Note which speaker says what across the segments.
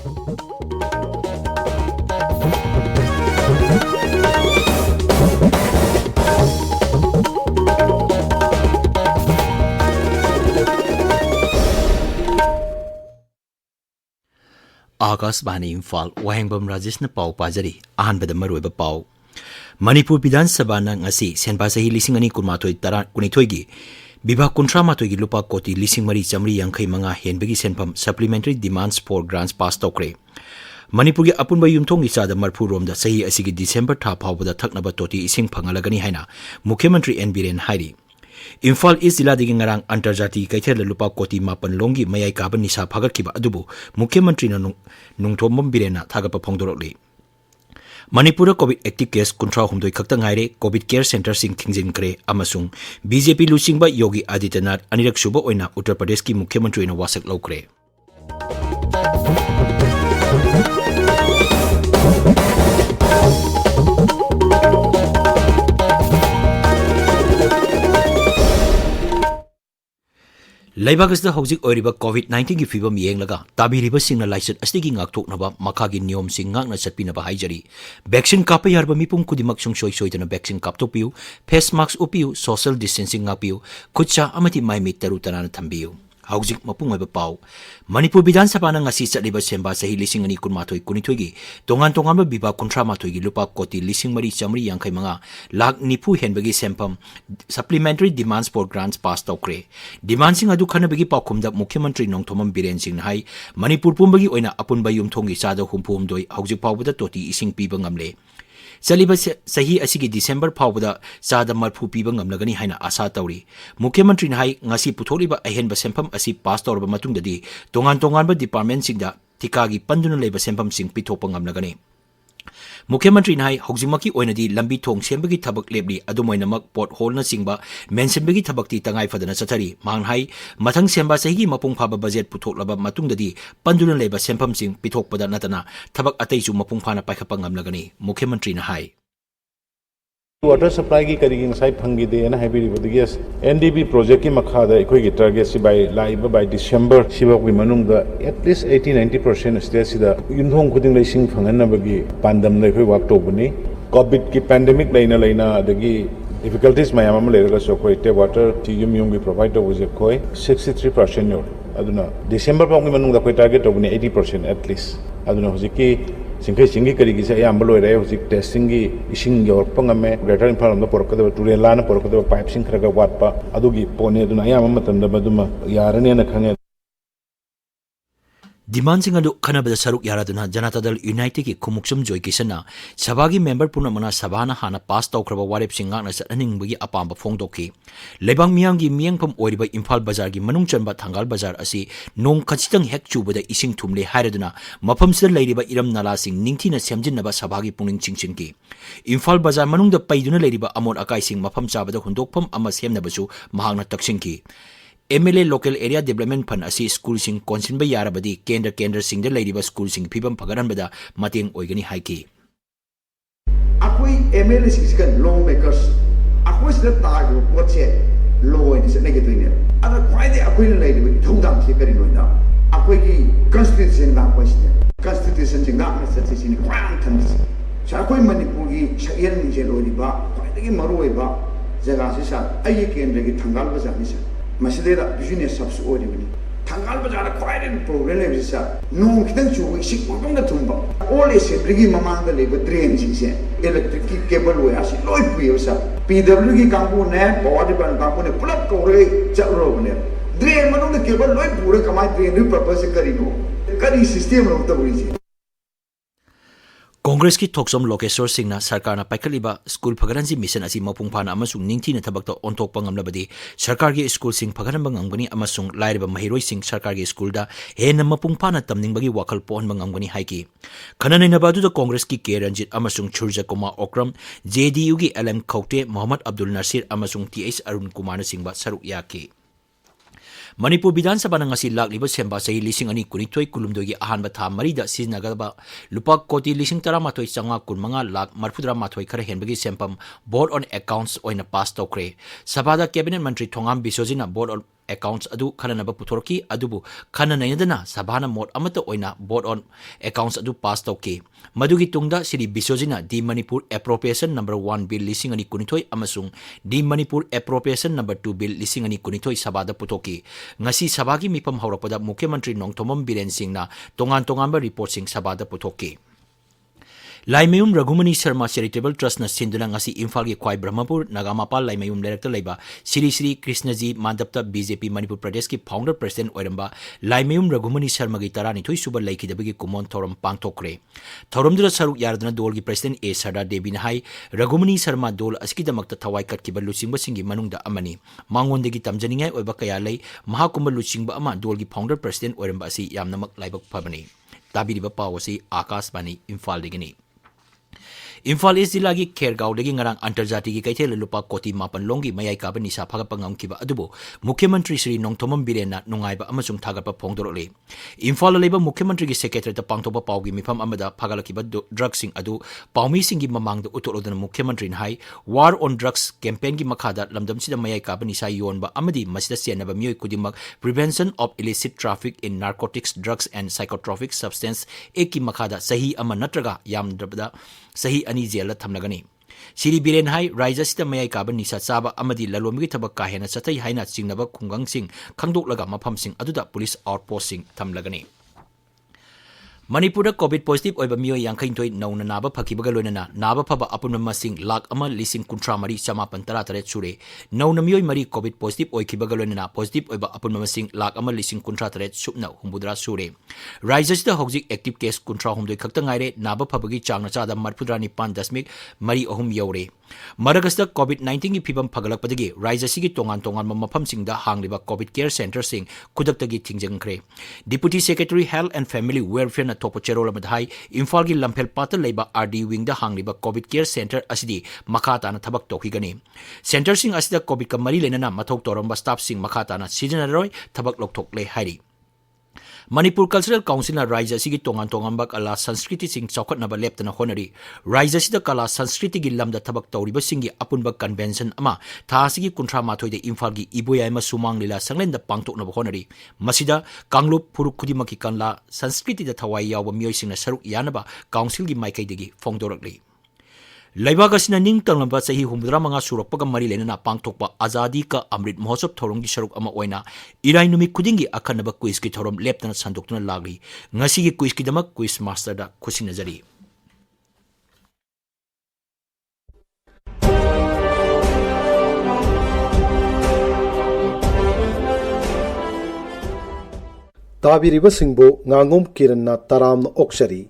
Speaker 1: आकाशवाणी इम्फाल वाहेंगबम राजेश न पाव पाजरी अहनबद मरुब पाव मणिपुर विधान सभा नंगसी सेनपा सही लिसिंग अनि कुमाथोई तरा कुनिथोईगी विभाग कुंट्रा माथोईगी लुपा कोटी लिसिंग मरी चमरी यांखई मंगा हेनबगी सेनफम supplementary demands for grants pass तौक्रे Manipur की अपुनब युमथोंगी चादा मरफू रोमदा सही असिगी दिसंबर था फावबदा थकनब तोटी इसिंग फंगलगनी हैना मुख्यमंत्री एन बीरेन हाइरी इम्फाल ईस्ट जिला दिगी ngarang अंतर्जाती कैथेल लुपा कोटी मापन लोंगी मयाई काबन निसा फागतखिबा अदुबु मुख्यमंत्री नुंगथोमम बिरेना थागप फोंदोरकली मणिपुर कोविड एक्टिव केस कुंट्रा हुमदोई खक्ता ngaire कोविड केयर सेंटर सिंग थिंजिनक्रे अमसुंग बीजेपी लुचिंगबा योगी आदित्यनाथ अनिरक सुबा ओइना उत्तर प्रदेश की मुख्यमंत्री न वासक लौक्रे लेबागसदा हौजिक ओरिबा कोविड-19 की फिबम येंगलगा ताबिरिबा सिंगना लाइसेट अस्तिगी ngakthoknaba makagi नियम सिंग ngakna chatpinaba haijari वैक्सीन कापा यारबा मिपुम खुदिमक सुंगसोय सोयदना वैक्सीन कापतोपियु फेस मास्क उपियु सोशल डिस्टेंसिंग ngakpiyu खुदचा अमति माइमि तरु तनाना थंबियु हौजिक मपुंग ओइबा पाव मणिपुर विधानसभा न ngasi चलिबा सेंबा सही लिसिंग अनि कुनमाथोय कुनिथोयगी तोंगान तोंगानबा विभा कुंट्रा माथोयगी लुपा कोटी लिसिंग मरी चमरी यांखै मंगा लाख निफु हेनबगी सेंपम supplementary demands for grants pass तौक्रे डिमांड सिंग अदु खनबगी पाखुमदा मुख्यमंत्री नोंथोमम बिरेन सिंह हाई मणिपुर पुंबगी ओइना अपुनबा युमथोंगी चादा हुमफुमदोय हौजिक पावबदा तोटी इसिंग पीबा ngamle चलिबा सही असिगी दिसंबर फावबदा चादा मरफू पीबा ngamlagani haina आशा तौरी मुख्यमंत्री हाई ngasi पुथोलिबा अहेनबा सेंपम असि पास तौरबा मतुंगददी तोंगान तोंगानबा डिपार्टमेंट सिंगदा टिकागी पंदुना लेबा सेंपम सिंग पिथोपा ngamlagani मुख्यमंत्री नाई हौजिमकी ओइनदी लंबी थोंग सेंबगी थबक लेबली अदुमोइनमक पोर्ट होल न सिंगबा मेंशनबगी थबकती तंगाई फदना चथरी मांग हाई मथंग सेंबा सही मपुंग फाबा बजेट पुथोकलबा मतुंगददी पंदुना लेबा सेंपम सिंग पिथोकपदा नतना थबक अतैसु मपुंग फाना पाइखपा ngamlagani मुख्यमंत्री नाई
Speaker 2: वाटर सप्लाई की करी ngasai phangi de na haibiribodi yes NDB project ki makha da ikoi gi target si by live by December sibok bi manung da at least 80-90% state si da yunthong khuding leising phangan na bagi pandam lai khoi wak to bani covid ki pandemic laina dagi difficulties mayam am lerga so koi te water ti yum gi provide to je koi 63% yor aduna December pang gi manung da koi target to bani 80% at least aduna hojiki सिंखै सिंगी करिगी से याम लोय रे हुजिक testing की इसिंग your पंगमे greater Imphal न पोरकदब टुरेन लान पोरकदब pipe सिंग खरगा वाटपा अदुगी पोने दुना याम मतंद बदुमा यारने न खंगे demand सिंग अदु खनबदा सरुक यारादुना जनता दल यूनाइटेड की खुमुक्सम जोय किसना सभागी मेंबर पुनमना सभाना हाना पास तौखरबा वारेप सिंगांगना सननिंगबगी अपांबा फोंदोखी लेबांग मियांगी मियांगफम ओरिबा इम्फाल बाजार की मनुंग चनबा थांगाल बाजार असि नोंग खचितंग हेक चुबदा इसिंग थुमले हायरदुना मफमसिदा लैरिबा इरम नाला सिंग निंगथिना सेमजिनबा सभागी पुनिंग चिंगचिंकी इम्फाल बाजार मनुंगदा पैदुना लैरिबा अमोट अकाई सिंग मफम चाबदा हुंदोकफम अमा सेमनबसु महांगना तक्सिंकी MLA local area development fund असी स्कूल सिंग कोनसिनबा यारबदी केंद्र सिंग लैरिबा स्कूल सिंग फिबम फगरनबदा मतेंग ओइगनी हाइकी
Speaker 3: अखोई MLA सिंग लॉ मेकर्स अखोई सिदा तागो पोचे लॉ इन से नेगेटिवने अदा क्वाइदे अखोई लैरिबा थौदाम से करि लोइना अखोई की कॉन्स्टिट्यूशन दा क्वेश्चन कॉन्स्टिट्यूशन सिंग दा से सिनि क्वान थंस साखोई मणिपुर की शयन निजे लोइबा क्वाइदे मरोइबा जगह से सा अय केंद्र की थंगाल बजानी से मसदेरा बिजनेस सबस ओरिबनी थांगाल बाजार क्वाइट प्रॉब्लम लेबिसा नों खिदंग चुबो इसिक पगंग थुंबा ऑल एसेंबली ममांग लेब ड्रेन सिसे इलेक्ट्रिक की केबल वे आसी लोय पुयसा PW की कांपू ने पावर डिपार्टमेंट कांपू ने पुलप कोरे चरोबने ड्रेन मनुंग केबल लोय पुरे कमाई ड्रेन रि पर्पस करिनो करी सिस्टम रो तबुरी
Speaker 1: कांग्रेस की थोक्सम लोकेश्वर सिंह सरकार पाइखलिबा स्कूल फगरनजी मिशन असी मपुंग फाना अमसुंग निंगथीना थबकता ओंथोकपा ngamlabadi सरकार की स्कूल सिंह फगरनबा ngamgani अमसुंग लाइरबा महिरोय सिंह सरकार की स्कूल दा हेन मपुंग फाना तमनिंगबगी वाखल पोहनबा ngamgani हाइकी खननैनबा दुदा कांग्रेस की के रंजित अमसुंग छुरजा कुमार ओक्रम JDU की LM खौटे मोहम्मद अब्दुल नसीर अमसुंग TH अरुण कुमार सिंह बा सरुक याकी मणिपुर विधानसभा ngasi लाखलिबा सेंबा सही लिसिंग अनि कुनिथोय कुलुमदोगी अहानबा था मरीदा सिजनगबा लुपा कोटी लिसिंग तरा माथोय चंगा कुनमंगा लाख मरफुद्रा माथोय खर हेनबगी सेंपम बोर्ड ऑन अकाउंट्स ओइना पास तौक्रे सभादा कैबिनेट मंत्री थोंगाम बिसोजिना board on accounts adu khananaba puthorki adubu khananaydana sabhana mot amata oina board on accounts adu pass tauki madugi tungda siri bisojina di Manipur appropriation number 1 bill lising ani kunithoi amasung di Manipur appropriation number 2 bill lising ani kunithoi sabada putoki ngasi sabagi mipam hawrapada Mukhyamantri Nongthomam Biren Singna tongan tongamba report sing sabada putoki Laimayum Raghumani Sharma Charitable Trust na sinduna ngasi Imphal gi Khwai Brahmapur Nagamapal Laimayum Director Laiba Sri Krishnaji Mandapta BJP Manipur Pradesh ki founder president oiramba Laimayum Raghumani Sharma gi tarani thoi suba laikidabagi kumon thoram pangthokre thoromdura saruk yardana dol gi president A Sarda Devi na hai Raghumani Sharma dol aski damakta thawai katkiba luchingba singi manungda amani mangondegi tamjaningai oiba kaya lei mahakumbha luchingba ama dol gi founder president oiramba asi yamnamak laibak phabani tabiriba pawasi Akashbani Imphal digini Imphal East Jilla gi Khergaon dagi ngarang antarjati gi kaithel lupa koti mapan longi mayai ka bani sa phaga pangam kiba adubo Mukhyamantri Sri Nongthomam Biren na nungaiba amasung thagapa phongdorole Imphal leba Mukhyamantri gi secretary ta pangtoba pawgi mifam amada phagalakiba drug sing adu pawmi singi mamang da utolodana Mukhyamantri na hai war on drugs campaign gi makhada lamdam sida mayai ka bani sa yonba amadi masida senaba miyoi kudimak prevention of illicit traffic in narcotics drugs and psychotropic substance eki makhada sahi ama natraga yamdrabda sahi ani jela thamlagani Siri Biren hai raija sita mayai kaban nisa chaba amadi lalomgi thabak ka hena chatai haina chingnaba khungang sing khangdoklaga mafam sing aduda police outpost sing thamlagani Manipur COVID positive oiba miyoi yankaintoi nauna naba phakibaga loinana naba phaba apunma masing lakh ama lising kuntra mari chamapan tara tare chure nauna miyoi mari COVID positive oikibaga loinana positive oiba apunma masing lakh ama lising kuntra tare supna humbudra sure raija sida hojik active case kuntra humdoi khakta ngaire naba phabagi changna chada marpudrani 5.3 mari ohum yaure Maragasta COVID-19 gi phibam phagalakpadagi raija sigi tongan tongan mafam singda hangliba COVID care center sing kudaktagi thingjangkhre Deputy Secretary Health and Family Welfare na topo cherol amadhai Imphal gi Lamphel Pata leiba RD wing da hangliba COVID care center asidi makhata na thabak tokhigani center sing asida COVID ka mari lenana mathok toramba staff sing makhata na seasonal thabak lokthok le hairi Manipur Cultural Council na Raija sigi tongan tongan kala Sanskriti sing chawkhat na leptana honari Raija sida kala Sanskriti gi lamda thabak tawriba singi apunba convention ama tha sigi kuntra mathoi de Imphal gi iboyai ma sumang lila sanglenda pangtok na honari masida Kanglup Puruk Khudimaki kanla Sanskriti da thawai yawa miyoi singna saruk yanaba council gi maikai degi fongdorakli Laibaga sina ning tanglamba sahi humdra manga surakpaga mari lenana pangthokpa Azadi ka Amrit Mahotsav thorongi saruk ama oina irai numi khudingi akhanaba quiz ki thorom leptana sandoktuna lagli ngasi gi quiz ki damak quiz master da khusinajari
Speaker 4: Tabiriba singbo ngangom kiranna taram oksari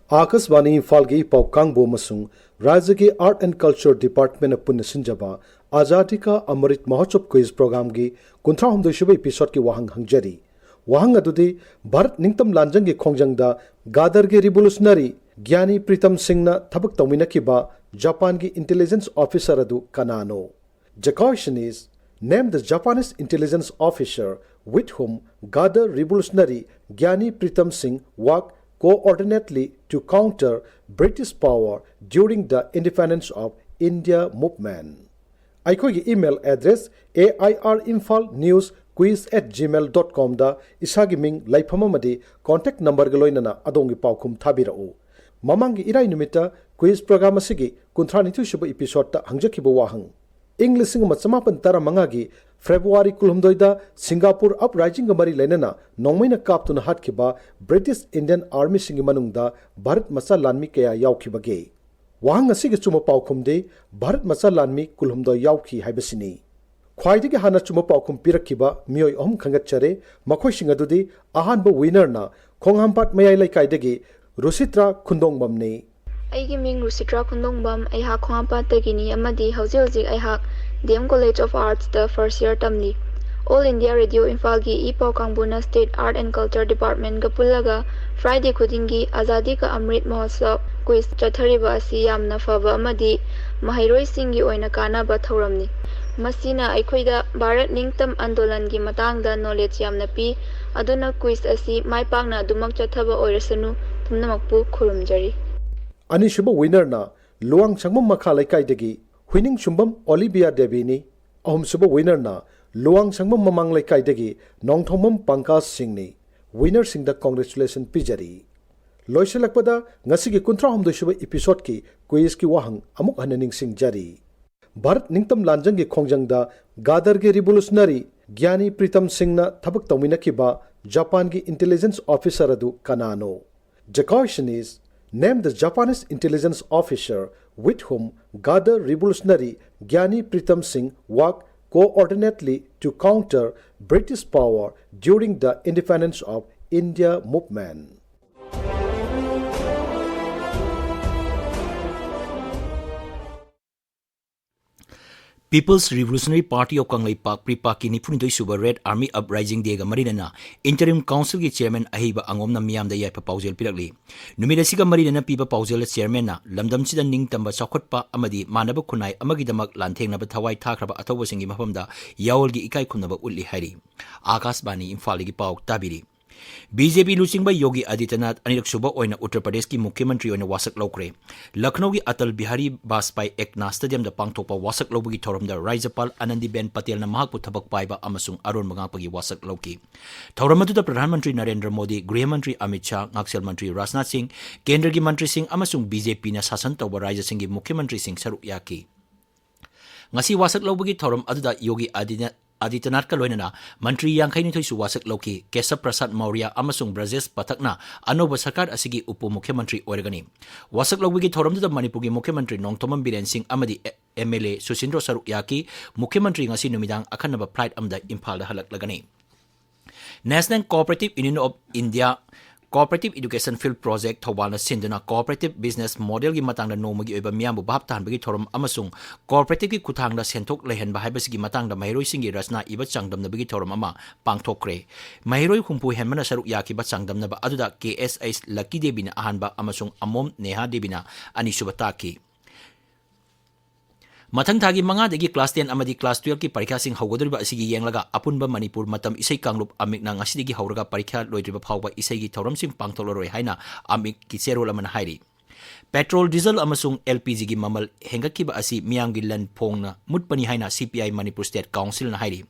Speaker 4: Akashbani Imphal gi paukangbo masung Rajya ki Art and Culture Department of Punna Sinjaba Azadi ka Amrit Mahotsav quiz program gi kunthra humdoi shuba episode ki wahang hangjari wahang adudi Bharat Ningtam Lanjang gi khongjang da Gadar gi revolutionary Gyani Pritam Singh na thabak tawmina ki ba Japan gi intelligence officer adu kanano The question is name the Japanese intelligence officer with whom Gadar revolutionary Gyani Pritam Singh worked coordinately to counter British power during the independence of India movement. Aikogi email address airimfalnewsquiz@gmail.com da isagi ming laifamamadi contact number galoinana adongi paukum thabirao. Mamangi irai numita quiz program asigi kunthranithu shuba episode ta hangjakiba wahang. English machamapan tara mangagi February kulhumdoida Singapore uprising mari lenana nongmaina kaptuna hatkiba British Indian Army singi manungda Bharat Macha Lanmi kaya yaukibage wahang asigi chuma paukhumde Bharat Macha Lanmi kulhumdo yauki haibasini khwaidigi hana chuma paukhum pirakkiba miyoi ohum khangatchare makhoi singadudi ahanba winner na khongampat mayai laikaidagi Rusitra Khundongbamne
Speaker 5: Aigi ming Rusitra Khundongbam aiha khongampat tagini amadi hauji aiha DM College of Arts the first year tamli All India Radio Imphal gi Ipau Kangbuna State Art and Culture Department ga pullaga Friday khudingi Azadi ka Amrit Mahotsav quiz chathariba asi yamna faba amadi mahairoi singi oina kana ba thoramni masina aikhoida Bharat Ningtam Andolan gi matangda knowledge yamna pi aduna quiz asi maipakna dumak chathaba oirasanu tumnamakpu khurumjari
Speaker 4: Anishuba winner na luang changmam makha laikai degi Huining Chumbam Olivia Devini, Ahum Suba winner na, Luang Sangmam Mamang Lekaidegi, Nongthomam Pangkas Singni, winner sing the congratulation Pijari. Loiselakpada, Ngasigi Kuntrahum the Shuba episode ki, quiz ki wahang, Amuk Hananing Sing Jari. Bharat Ningtam Lanjang ki Khongjang da, Gadar ki revolutionary, Gyani Pritam Singh na Thabak Tawina ki ba, Japan ki intelligence officer adu Kanano. The question is, name the Japanese intelligence officer with whom Gadar revolutionary Gyani Pritam Singh worked coordinately to counter British power during the independence of India movement.
Speaker 1: People's Revolutionary Party of Kanglai Pak Pripaki Nipuni Suba Red Army Uprising Dega Marinana Interim Council ki Chairman Ahiba Angom na Miyam da Yapa Pausel Pilagli Numidasiga Marinana Piba Pausel Chairman na Lamdam Sida Ning Tamba Sakotpa Amadi Manaba Kunai Amagidamak Lanteng na Batawai Takraba Atawasingi Mapamda Yawalgi Ikai Kunaba Uli Hari Akas Bani Imphal gi Pau Tabiri BJP Lusingba Yogi Adityanath Anirak Suba oina Uttar Pradesh ki Mukhyamantri oina wasak laukre Lucknow ki Atal Bihari Vajpayee Ekna Stadium da pangthokpa wasak laubagi thoramda Rajyapal Anandiben Patel na mahakpu thabak paiba amasung aron mangapagi wasak lauki thoram aduda Pradhan Mantri Narendra Modi Griha Mantri Amit Shah Ngaksel Mantri Rajnath Singh Kendra gi Mantri Singh amasung BJP na sasan tawba Rajya Singh gi Mukhyamantri Singh saruk yaki ngasi wasak laubagi thoram aduda Yogi Adityanath ka loinana Mantri Yangkhainithoi su wasak lauki Kesab Prasad Maurya amasung Brajesh Pathakna anoba sarkar asigi upu mukhyamantri oiragani wasak laubagi thoramda Manipurgi mukhyamantri Nongthomam Biren Singh amadi MLA Susindro Saruk Yaki mukhyamantri ngasi numidang akhanaba flight amda Imphal da halaklagani National Cooperative Union of India Cooperative Education Field Project Thawalna Sinduna Cooperative Business Model gi matangda nomagi oiba miyambu bhap tanbagi thoram amasung cooperative ki kuthangda senthok lehenba haibasigi matangda mahiroi singi rasna iba changdamnabagi thoram ama pangthokre mahiroi humpu henmana saruk yaki ba changdamnaba aduda KSS Lucky Debina ahanba amasung Amom Neha Debina ani subataki Mathang thagi manga degi class 10 amadi class 12 ki parikha sing haugodriba asigi yenglaga apunba Manipur matam isai kangrup amik na ngasidigi hauraga parikha loidriba phawba isai gi thoram sing pangtholoroi haina amik ki cherol amana hairi petrol diesel amasung LPG gi mamal hengakkiba asi miyamgi lan phongna mutpani haina CPI Manipur State Council na hairi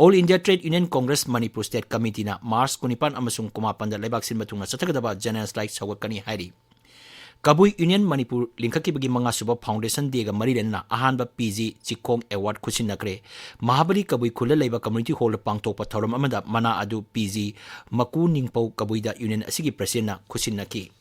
Speaker 1: All India Trade Union Congress Manipur State Committee na Mars 19 amasung 9 da leibak sin matungna sathagdaba general strike sawakani hairi Kabui Union Manipur Linkaki bagi mga suba foundation dega marirena ahanba PG Chikong Award kusinakre Mahabali Kabui Kula Laiba Community Hall pangtokpa thoram amada mana adu PG Maku Ningpau Kabuida Union asigi presidena kusinaki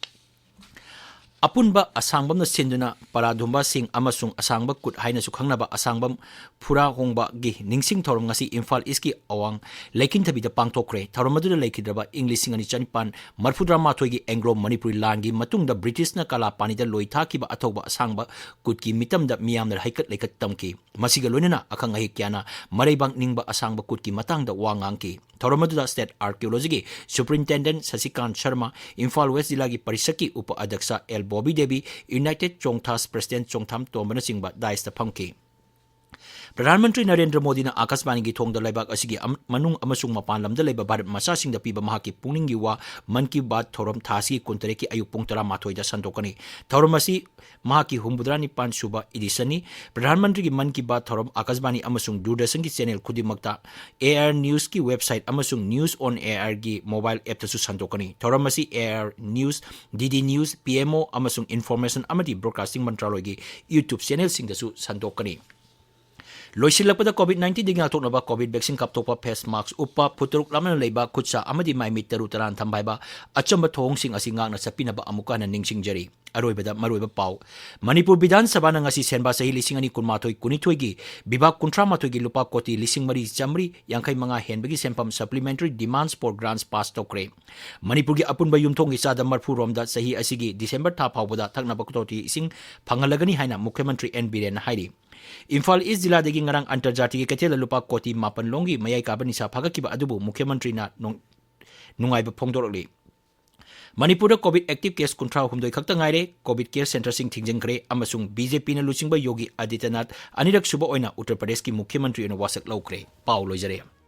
Speaker 1: Apunba asangbam na sinduna paradumba sing amasung asangba kut haina sukhangnaba asangbam phura hongba gi ningsing thoram ngasi Imphal iski awang lekin thabida pangtokre thoramaduna lekidraba English singani chanipan marfudra mathoi gi Anglo Manipuri langi matungda British na kala panida loitha kiba athoba asangba kutki mitamda miyamna haikat lekat tamki masiga loinana akang ahikyana mareibang ningba asangba kutki matangda wangangki thoramaduna State Archaeology Superintendent Sasikant Sharma Imphal West Jilla gi parisaki upa adaksa El Bobby Devi United Chongthas President Chongtham Tombana Singba Daista Phamki Pradhan Mantri Narendra Modi na Akasbani gi thongda laibak asigi manung amasung mapan lamda laiba Bharat masa singda piba mahaki pungning gi wa man ki baat thoram thasi kuntere ki ayuk pung 13 da santokani thoram asi mahaki humbudrani pan suba edisani Pradhan Mantri gi man ki baat thoram Akasbani amasung Doordarshan ki channel khudimakta AR News ki website amasung News on AR gi mobile app tasu santokani thoram asi AR News DD News PMO amasung Information amadi Broadcasting Mantraloy gi YouTube channel singda su santokani Loisilakpada COVID-19 ding atoknaba COVID vaccine kaptokpa face mask upa puturuk lamna leiba khutsa amadi mai mit taru taran thambaiba achamba thong sing asi ngakna sapinaba amuka na ningsing jari aroibada maroiba pau Manipur Bidhan Sabha na ngasi senba sahi lising ani kunmatoi kunithoi gi bibak kuntra matoi gi lupa koti lising mari chamri yangkai manga henbagi sempam supplementary demands for grants pass tokre Manipur gi apun bayum thong gi sada marphu romda sahi asigi December tha phawbada thakna bakutoti ising phangalagani haina Mukhyamantri N Biren hairi Imphal East Jilla degi ngarang antarjati ketela lupa koti mapan longi mayai kabani sa phagakiba adubu Mukhyamantri na nungaiba phongdorli Manipur COVID active case kuntra humdoi khakta ngaire COVID care center sing thingjengkre amasung BJP na Lusingba Yogi Adityanath anirak suba oina Uttar Pradesh ki Mukhyamantri na wasak laukre Paul Loijare